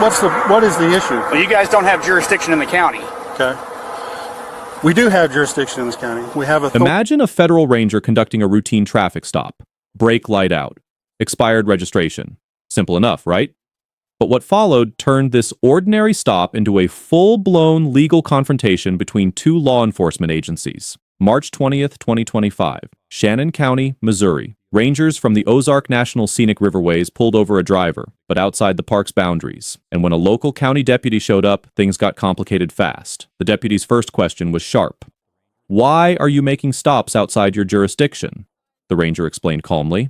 what is the issue? Well, you guys don't have jurisdiction in the county. Okay. We do have jurisdiction in this county. We have authority. Imagine a federal ranger conducting a routine traffic stop. Brake light out. Expired registration. Simple enough, right? But what followed turned this ordinary stop into a full-blown legal confrontation between two law enforcement agencies. March 20th, 2025, Shannon County, Missouri. Rangers from the Ozark National Scenic Riverways pulled over a driver, but outside the park's boundaries. And when a local county deputy showed up, things got complicated fast. The deputy's first question was sharp. "Why are you making stops outside your jurisdiction?" The ranger explained calmly.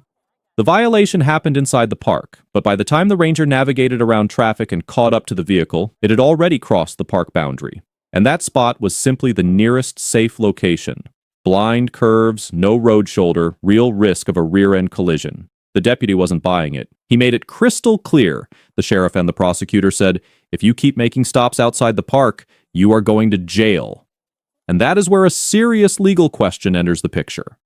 The violation happened inside the park, but by the time the ranger navigated around traffic and caught up to the vehicle, it had already crossed the park boundary. And that spot was simply the nearest safe location. Blind curves, no road shoulder, real risk of a rear-end collision. The deputy wasn't buying it. He made it crystal clear. The sheriff and the prosecutor said, "If you keep making stops outside the park, you are going to jail." And that is where a serious legal question enters the picture.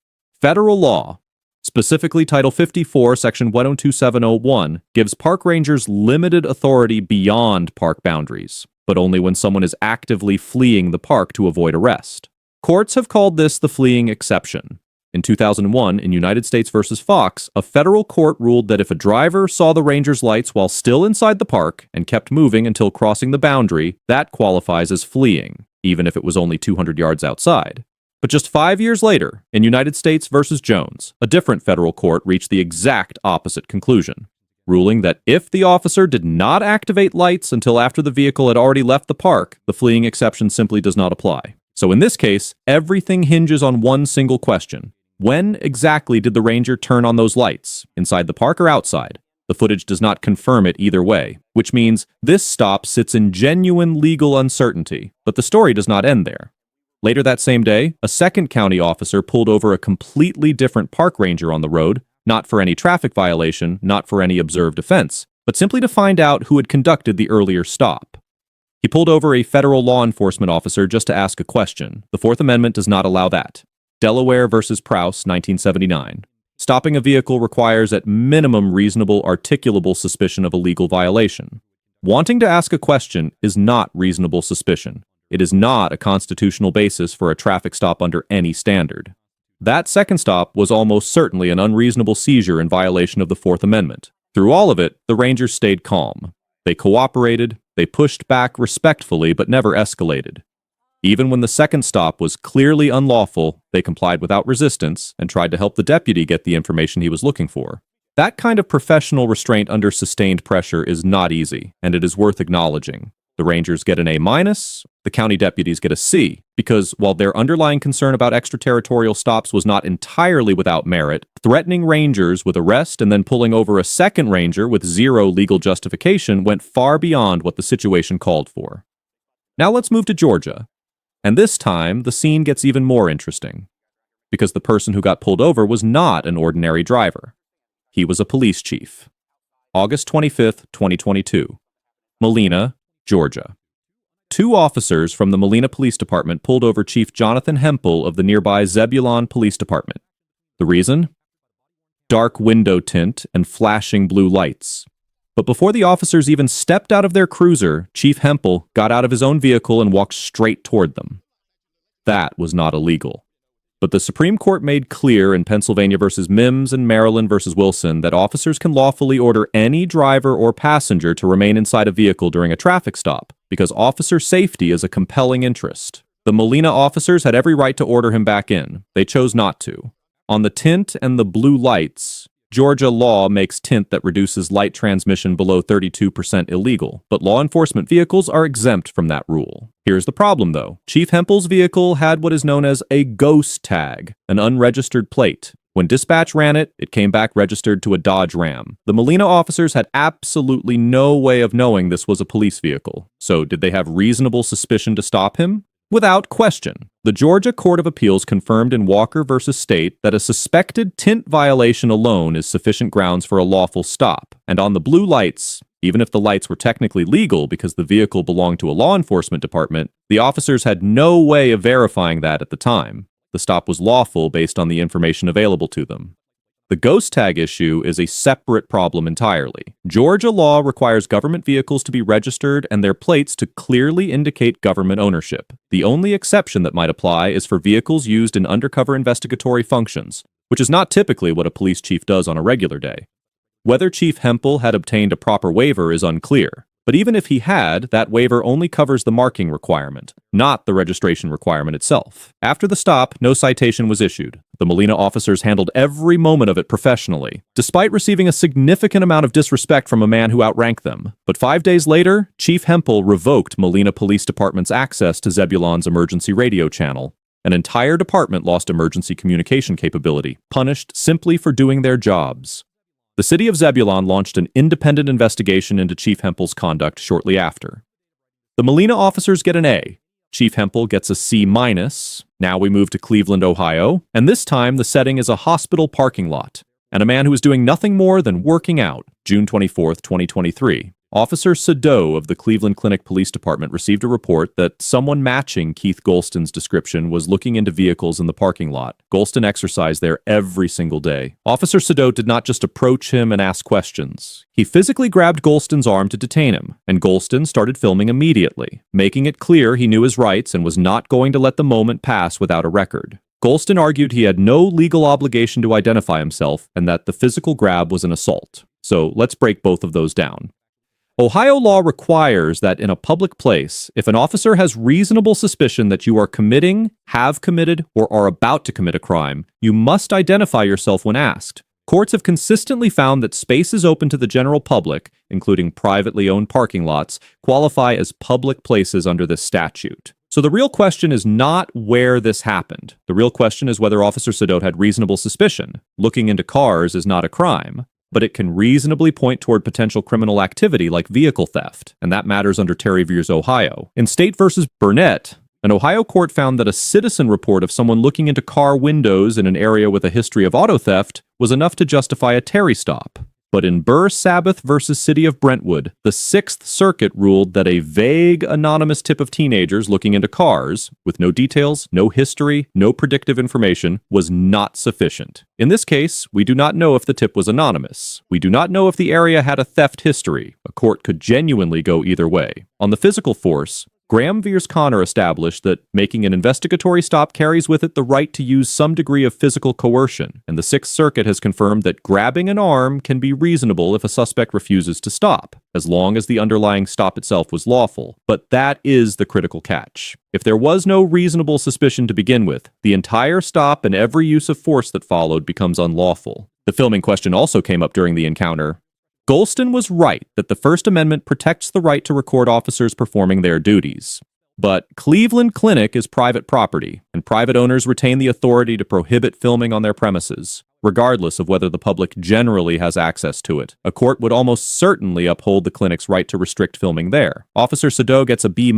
Federal law, specifically Title 54, Section 102701, gives park rangers limited authority beyond park boundaries, but only when someone is actively fleeing the park to avoid arrest. Courts have called this the fleeing exception. In 2001, in United States v. Fox, a federal court ruled that if a driver saw the ranger's lights while still inside the park and kept moving until crossing the boundary, that qualifies as fleeing, even if it was only 200 yards outside. But just 5 years later, in United States v. Jones, a different federal court reached the exact opposite conclusion, ruling that if the officer did not activate lights until after the vehicle had already left the park, the fleeing exception simply does not apply. So in this case, everything hinges on one single question. When exactly did the ranger turn on those lights? Inside the park or outside? The footage does not confirm it either way, which means this stop sits in genuine legal uncertainty, but the story does not end there. Later that same day, a second county officer pulled over a completely different park ranger on the road, not for any traffic violation, not for any observed offense, but simply to find out who had conducted the earlier stop. He pulled over a federal law enforcement officer just to ask a question. The Fourth Amendment does not allow that. Delaware v. Prowse, 1979. Stopping a vehicle requires at minimum reasonable articulable suspicion of a legal violation. Wanting to ask a question is not reasonable suspicion. It is not a constitutional basis for a traffic stop under any standard. That second stop was almost certainly an unreasonable seizure in violation of the Fourth Amendment. Through all of it, the rangers stayed calm. They cooperated, they pushed back respectfully but never escalated. Even when the second stop was clearly unlawful, they complied without resistance and tried to help the deputy get the information he was looking for. That kind of professional restraint under sustained pressure is not easy, and it is worth acknowledging. The rangers get an A-, the county deputies get a C, because while their underlying concern about extraterritorial stops was not entirely without merit, threatening rangers with arrest and then pulling over a second ranger with zero legal justification went far beyond what the situation called for. Now let's move to Georgia. And this time, the scene gets even more interesting, because the person who got pulled over was not an ordinary driver. He was a police chief. August 25th, 2022. Molina, Georgia. Two officers from the Molina Police Department pulled over Chief Jonathan Hempel of the nearby Zebulon Police Department. The reason? Dark window tint and flashing blue lights. But before the officers even stepped out of their cruiser, Chief Hempel got out of his own vehicle and walked straight toward them. That was not illegal. But the Supreme Court made clear in Pennsylvania v. Mims and Maryland v. Wilson that officers can lawfully order any driver or passenger to remain inside a vehicle during a traffic stop, because officer safety is a compelling interest. The Molina officers had every right to order him back in. They chose not to. On the tint and the blue lights, Georgia law makes tint that reduces light transmission below 32% illegal, but law enforcement vehicles are exempt from that rule. Here's the problem, though. Chief Hempel's vehicle had what is known as a ghost tag, an unregistered plate. When dispatch ran it, it came back registered to a Dodge Ram. The Molina officers had absolutely no way of knowing this was a police vehicle. So did they have reasonable suspicion to stop him? Without question. The Georgia Court of Appeals confirmed in Walker v. State that a suspected tint violation alone is sufficient grounds for a lawful stop. And on the blue lights, even if the lights were technically legal because the vehicle belonged to a law enforcement department, the officers had no way of verifying that at the time. The stop was lawful based on the information available to them. The ghost tag issue is a separate problem entirely. Georgia law requires government vehicles to be registered and their plates to clearly indicate government ownership. The only exception that might apply is for vehicles used in undercover investigatory functions, which is not typically what a police chief does on a regular day. Whether Chief Hempel had obtained a proper waiver is unclear, but even if he had, that waiver only covers the marking requirement, not the registration requirement itself. After the stop, no citation was issued. The Molina officers handled every moment of it professionally, despite receiving a significant amount of disrespect from a man who outranked them. But 5 days later, Chief Hempel revoked Molina Police Department's access to Zebulon's emergency radio channel. An entire department lost emergency communication capability, punished simply for doing their jobs. The city of Zebulon launched an independent investigation into Chief Hempel's conduct shortly after. The Molina officers get an A. Chief Hempel gets a C-. Now we move to Cleveland, Ohio, and this time the setting is a hospital parking lot, and a man who is doing nothing more than working out, June 24, 2023. Officer Sado of the Cleveland Clinic Police Department received a report that someone matching Keith Golston's description was looking into vehicles in the parking lot. Golston exercised there every single day. Officer Sado did not just approach him and ask questions. He physically grabbed Golston's arm to detain him, and Golston started filming immediately, making it clear he knew his rights and was not going to let the moment pass without a record. Golston argued he had no legal obligation to identify himself and that the physical grab was an assault. So let's break both of those down. Ohio law requires that in a public place, if an officer has reasonable suspicion that you are committing, have committed, or are about to commit a crime, you must identify yourself when asked. Courts have consistently found that spaces open to the general public, including privately owned parking lots, qualify as public places under this statute. So the real question is not where this happened. The real question is whether Officer Sado had reasonable suspicion. Looking into cars is not a crime, but it can reasonably point toward potential criminal activity like vehicle theft, and that matters under Terry v. Ohio. In State v. Burnett, an Ohio court found that a citizen report of someone looking into car windows in an area with a history of auto theft was enough to justify a Terry stop. But in Burr Sabbath v. City of Brentwood, the Sixth Circuit ruled that a vague, anonymous tip of teenagers looking into cars, with no details, no history, no predictive information, was not sufficient. In this case, we do not know if the tip was anonymous. We do not know if the area had a theft history. A court could genuinely go either way. On the physical force, Graham v. Connor established that making an investigatory stop carries with it the right to use some degree of physical coercion, and the Sixth Circuit has confirmed that grabbing an arm can be reasonable if a suspect refuses to stop, as long as the underlying stop itself was lawful. But that is the critical catch. If there was no reasonable suspicion to begin with, the entire stop and every use of force that followed becomes unlawful. The filming question also came up during the encounter. Golston was right that the First Amendment protects the right to record officers performing their duties. But Cleveland Clinic is private property, and private owners retain the authority to prohibit filming on their premises, regardless of whether the public generally has access to it. A court would almost certainly uphold the clinic's right to restrict filming there. Officer Sado gets a B-.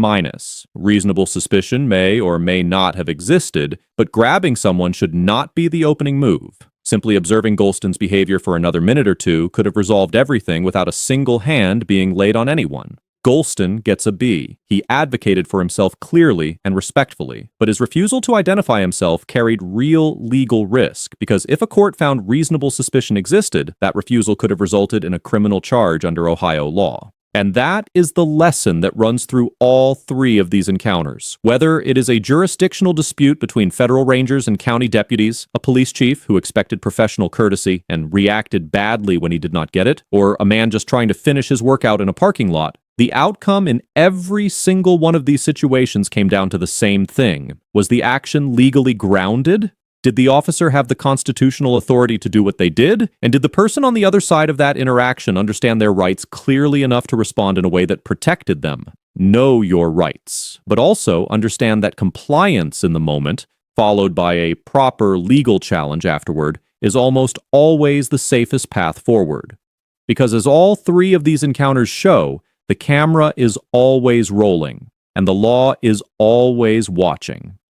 Reasonable suspicion may or may not have existed, but grabbing someone should not be the opening move. Simply observing Golston's behavior for another minute or two could have resolved everything without a single hand being laid on anyone. Golston gets a B. He advocated for himself clearly and respectfully, but his refusal to identify himself carried real legal risk, because if a court found reasonable suspicion existed, that refusal could have resulted in a criminal charge under Ohio law. And that is the lesson that runs through all three of these encounters. Whether it is a jurisdictional dispute between federal rangers and county deputies, a police chief who expected professional courtesy and reacted badly when he did not get it, or a man just trying to finish his workout in a parking lot, the outcome in every single one of these situations came down to the same thing. Was the action legally grounded? Did the officer have the constitutional authority to do what they did? And did the person on the other side of that interaction understand their rights clearly enough to respond in a way that protected them? Know your rights, but also understand that compliance in the moment, followed by a proper legal challenge afterward, is almost always the safest path forward. Because as all three of these encounters show, the camera is always rolling, and the law is always watching.